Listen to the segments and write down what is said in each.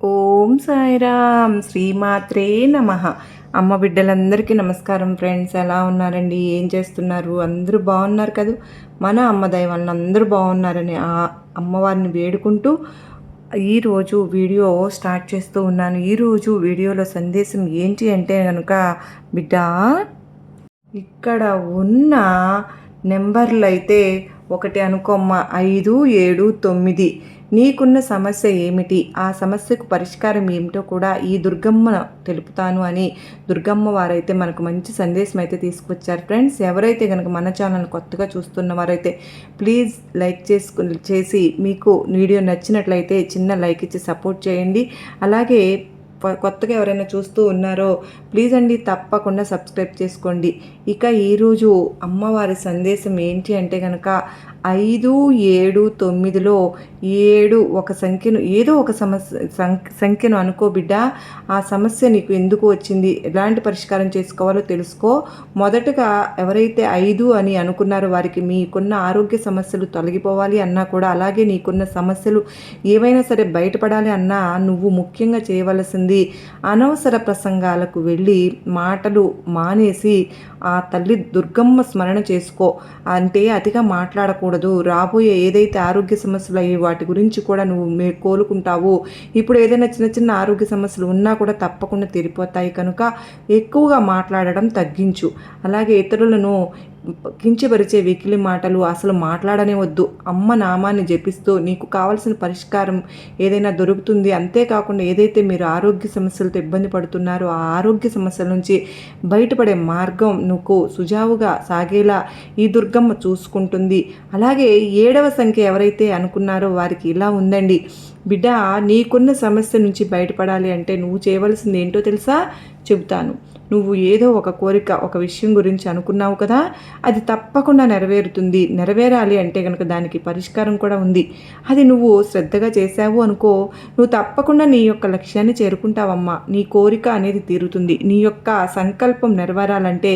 ఓం సాయిరామ్ శ్రీమాత్రే నమః. అమ్మ బిడ్డలందరికీ నమస్కారం ఫ్రెండ్స్. ఎలా ఉన్నారండి? ఏం చేస్తున్నారు? అందరూ బాగున్నారు కదా? మన అమ్మ దయ వలన అందరూ బాగున్నారని ఆ అమ్మవారిని వేడుకుంటూ ఈరోజు వీడియో స్టార్ట్ చేస్తూ ఉన్నాను. ఈరోజు వీడియోలో సందేశం ఏంటి అంటే కనుక, బిడ్డ, ఇక్కడ ఉన్న నెంబర్లు అయితే ఒకటి అనుకోమ్మ, 5, 7, 9. నీకున్న సమస్య ఏమిటి, ఆ సమస్యకు పరిష్కారం ఏమిటో కూడా ఈ దుర్గమ్మ తెలుపుతాను అని దుర్గమ్మ వారైతే మనకు మంచి సందేశం అయితే తీసుకొచ్చారు ఫ్రెండ్స్. ఎవరైతే కనుక మన ఛానల్ కొత్తగా చూస్తున్న వారైతే ప్లీజ్ లైక్ చేసి మీకు వీడియో నచ్చినట్లయితే చిన్న లైక్ ఇచ్చి సపోర్ట్ చేయండి. అలాగే కొత్తగా ఎవరైనా చూస్తూ ఉన్నారో ప్లీజ్ అండి తప్పకుండా సబ్స్క్రైబ్ చేసుకోండి. ఇక ఈరోజు అమ్మవారి సందేశం ఏంటి అంటే కనుక, 5, 7, 9లో 7 ఒక సంఖ్యను, ఏదో ఒక సంఖ్యను అనుకో బిడ్డ. ఆ సమస్య నీకు ఎందుకు వచ్చింది, ఎలాంటి పరిష్కారం చేసుకోవాలో తెలుసుకో. మొదటగా ఎవరైతే 5 అని అనుకున్నారో వారికి మీకున్న ఆరోగ్య సమస్యలు తొలగిపోవాలి అన్నా కూడా, అలాగే నీకున్న సమస్యలు ఏవైనా సరే బయటపడాలి అన్నా నువ్వు ముఖ్యంగా చేయవలసింది అనవసర ప్రసంగాలకు వెళ్ళి మాటలు మానేసి ఆ తల్లి దుర్గమ్మ స్మరణ చేసుకో. అంటే అతిగా మాట్లాడకూడదు. రాబోయే ఏదైతే ఆరోగ్య సమస్యలు అయ్యి వాటి గురించి కూడా నువ్వు కోలుకుంటావు. ఇప్పుడు ఏదైనా చిన్న చిన్న ఆరోగ్య సమస్యలు ఉన్నా కూడా తప్పకుండా తీరిపోతాయి కనుక ఎక్కువగా మాట్లాడడం తగ్గించు. అలాగే ఇతరులను కించపరిచే వెకిలి మాటలు అసలు మాట్లాడనే వద్దు. అమ్మ నామాన్ని జపిస్తూ నీకు కావాల్సిన పరిష్కారం ఏదైనా దొరుకుతుంది. అంతేకాకుండా ఏదైతే మీరు ఆరోగ్య సమస్యలతో ఇబ్బంది పడుతున్నారో ఆ ఆరోగ్య సమస్యల నుంచి బయటపడే మార్గం నువ్వు సుజావుగా సాగేలా ఈ దుర్గమ్మ చూసుకుంటుంది. అలాగే 7వ సంఖ్య ఎవరైతే అనుకున్నారో వారికి ఇలా ఉందండి, బిడ్డ, నీకున్న సమస్య నుంచి బయటపడాలి అంటే నువ్వు చేయవలసింది ఏంటో తెలుసా? చెబుతాను. నువ్వు ఏదో ఒక కోరిక, ఒక విషయం గురించి అనుకున్నావు కదా, అది తప్పకుండా నెరవేరుతుంది. నెరవేరాలి అంటే కనుక దానికి పరిష్కారం కూడా ఉంది. అది నువ్వు శ్రద్ధగా చేసావు అనుకో, నువ్వు తప్పకుండా నీ యొక్క లక్ష్యాన్ని చేరుకుంటావమ్మా. నీ కోరిక అనేది తీరుతుంది. నీ యొక్క సంకల్పం నెరవేరాలంటే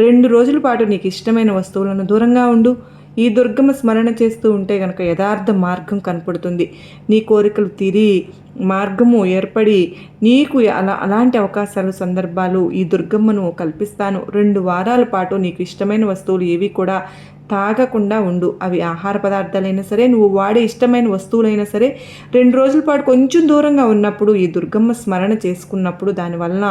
2 రోజుల పాటు నీకు ఇష్టమైన వస్తువులను దూరంగా ఉండు. ఈ దుర్గమ్మ స్మరణ చేస్తూ ఉంటే కనుక యథార్థ మార్గం కనపడుతుంది. నీ కోరికలు తీరి మార్గము ఏర్పడి నీకు అలాంటి అవకాశాలు, సందర్భాలు ఈ దుర్గమ్మను కల్పిస్తాను. 2 వారాల పాటు నీకు ఇష్టమైన వస్తువులు ఏవి కూడా తాగకుండా ఉండు. అవి ఆహార పదార్థాలైనా సరే, నువ్వు వాడే ఇష్టమైన వస్తువులైనా సరే 2 రోజుల పాటు కొంచెం దూరంగా ఉన్నప్పుడు ఈ దుర్గమ్మ స్మరణ చేసుకున్నప్పుడు దానివలన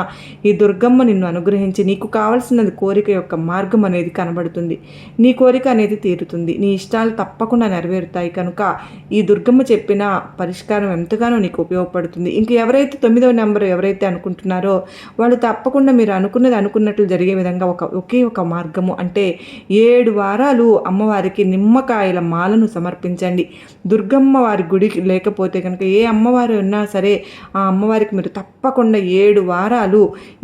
ఈ దుర్గమ్మ నిన్ను అనుగ్రహించి నీకు కావాల్సినది కోరిక యొక్క మార్గం అనేది కనబడుతుంది. నీ కోరిక అనేది తీరుతుంది. నీ ఇష్టాలు తప్పకుండా నెరవేరుతాయి కనుక ఈ దుర్గమ్మ చెప్పిన పరిష్కారం ఎంతగానో నీకు ఉపయోగపడుతుంది. ఇంక ఎవరైతే 9వ నెంబర్ ఎవరైతే అనుకుంటున్నారో వాళ్ళు తప్పకుండా మీరు అనుకున్నది అనుకున్నట్లు జరిగే విధంగా ఒకే ఒక మార్గము అంటే 7 వారాలు అమ్మవారికి నిమ్మకాయల మాలను సమర్పించండి. దుర్గమ్మ వారి గుడికి లేకపోతే కనుక ఏ అమ్మవారు ఉన్నా సరే ఆ అమ్మవారికి మీరు తప్పకుండా 7 వారాలు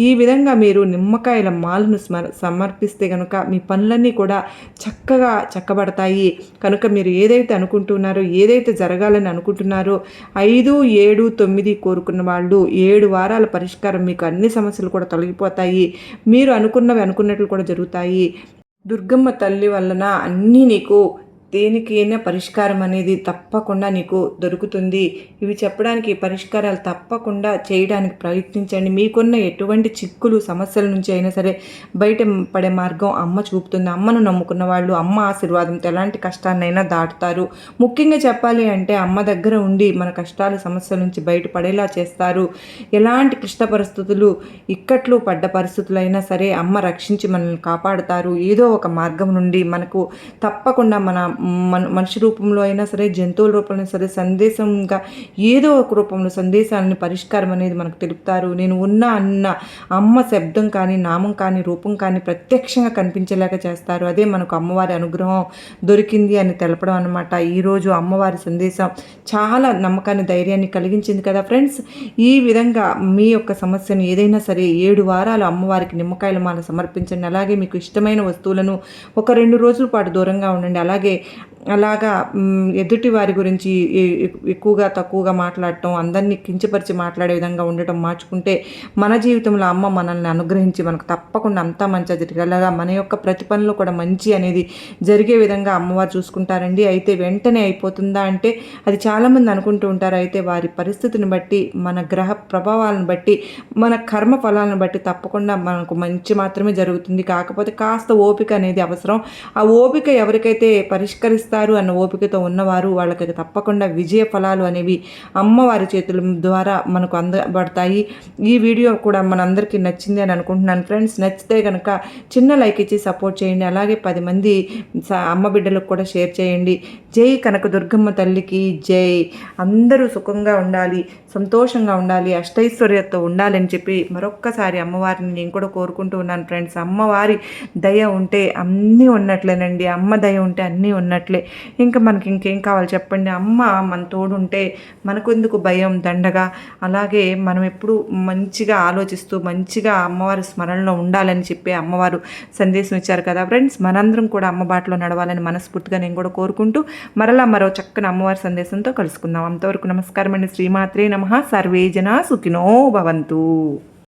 ఈ విధంగా మీరు నిమ్మకాయల మాలను సమర్పిస్తే కనుక మీ పనులన్నీ కూడా చక్కగా చక్కబడతాయి. కనుక మీరు ఏదైతే అనుకుంటున్నారో, ఏదైతే జరగాలని అనుకుంటున్నారో 5, 7, 9 కోరుకున్న వాళ్ళు 7 వారాల పరిష్కారం, మీకు అన్ని సమస్యలు కూడా తొలగిపోతాయి. మీరు అనుకున్నట్లు కూడా జరుగుతాయి. దుర్గమ్మ తల్లి వలన అన్నీ నీకు దేనికైనా పరిష్కారం అనేది తప్పకుండా నీకు దొరుకుతుంది. ఇవి చెప్పడానికి పరిష్కారాలు తప్పకుండా చేయడానికి ప్రయత్నించండి. మీకున్న ఎటువంటి చిక్కులు, సమస్యల నుంచి అయినా సరే బయట పడే మార్గం అమ్మ చూపుతుంది. అమ్మను నమ్ముకున్న వాళ్ళు అమ్మ ఆశీర్వాదంతో ఎలాంటి కష్టాన్నైనా దాటుతారు. ముఖ్యంగా చెప్పాలి అంటే అమ్మ దగ్గర ఉండి మన కష్టాలు, సమస్యల నుంచి బయటపడేలా చేస్తారు. ఎలాంటి క్లిష్ట పరిస్థితులు, ఇక్కట్లు పడ్డ పరిస్థితులైనా సరే అమ్మ రక్షించి మనల్ని కాపాడుతారు. ఏదో ఒక మార్గం నుండి మనకు తప్పకుండా మనిషి రూపంలో అయినా సరే, జంతువుల రూపంలో సరే, సందేశంగా ఏదో ఒక రూపంలో సందేశాలని పరిష్కారం అనేది మనకు తెలుపుతారు. నేను అన్న అమ్మ శబ్దం కానీ, నామం కానీ, రూపం కానీ ప్రత్యక్షంగా కనిపించేలాగా చేస్తారు. అదే మనకు అమ్మవారి అనుగ్రహం దొరికింది అని తెలపడం అన్నమాట. ఈరోజు అమ్మవారి సందేశం చాలా నమ్మకాన్ని, ధైర్యాన్ని కలిగించింది కదా ఫ్రెండ్స్. ఈ విధంగా మీ యొక్క సమస్యను ఏదైనా సరే 7 వారాలు అమ్మవారికి నిమ్మకాయల మాల సమర్పించండి. అలాగే మీకు ఇష్టమైన వస్తువులను ఒక 2 రోజుల పాటు దూరంగా ఉండండి. అలాగే అలాగా ఎదుటి వారి గురించి ఎక్కువగా తక్కువగా మాట్లాడటం, అందరినీ కించపరిచి మాట్లాడే విధంగా ఉండటం మార్చుకుంటే మన జీవితంలో అమ్మ మనల్ని అనుగ్రహించి మనకు తప్పకుండా అంతా మంచిగా జరిగేలాగా మన యొక్క ప్రతి పనిలో కూడా మంచి అనేది జరిగే విధంగా అమ్మవారు చూసుకుంటారండి. అయితే వెంటనే అయిపోతుందా అంటే అది చాలామంది అనుకుంటూ ఉంటారు. అయితే వారి పరిస్థితిని బట్టి, మన గ్రహ ప్రభావాలను బట్టి, మన కర్మ ఫలాలను బట్టి తప్పకుండా మనకు మంచి మాత్రమే జరుగుతుంది. కాకపోతే కాస్త ఓపిక అనేది అవసరం. ఆ ఓపిక ఎవరికైతే పరిష్కరిస్తారు అన్న ఓపికతో ఉన్నవారు వాళ్ళకి తప్పకుండా విజయ ఫలాలు అనేవి అమ్మవారి చేతుల ద్వారా మనకు అందబడతాయి. ఈ వీడియో కూడా మనందరికీ నచ్చింది అని అనుకుంటున్నాను ఫ్రెండ్స్. నచ్చితే కనుక చిన్న లైక్ ఇచ్చి సపోర్ట్ చేయండి. అలాగే 10 మంది అమ్మ బిడ్డలకు కూడా షేర్ చేయండి. జై కనక దుర్గమ్మ తల్లికి జై. అందరూ సుఖంగా ఉండాలి, సంతోషంగా ఉండాలి, అష్టైశ్వర్యతో ఉండాలని చెప్పి మరొక్కసారి అమ్మవారిని నేను కూడా కోరుకుంటూ ఉన్నాను ఫ్రెండ్స్. అమ్మవారి దయ ఉంటే అన్నీ ఉన్నట్లేనండి. అమ్మ దయ ఉంటే అన్నీ ఉన్నట్లే. ఇంకా మనకి ఇంకేం కావాలి చెప్పండి. అమ్మ మన తోడుంటే మనకెందుకు భయం దండగా. అలాగే మనం ఎప్పుడు మంచిగా ఆలోచిస్తూ మంచిగా అమ్మవారి స్మరణలో ఉండాలని చెప్పి అమ్మవారు సందేశం ఇచ్చారు కదా ఫ్రెండ్స్. మనందరం కూడా అమ్మ బాటలో నడవాలని మనస్ఫూర్తిగా నేను కూడా కోరుకుంటూ మరో చక్కని అమ్మవారి సందేశంతో కలుసుకుందాం. అంతవరకు నమస్కారం అండి. శ్రీమాత్రే నమః. సర్వే జనా సుఖినో భవంతు.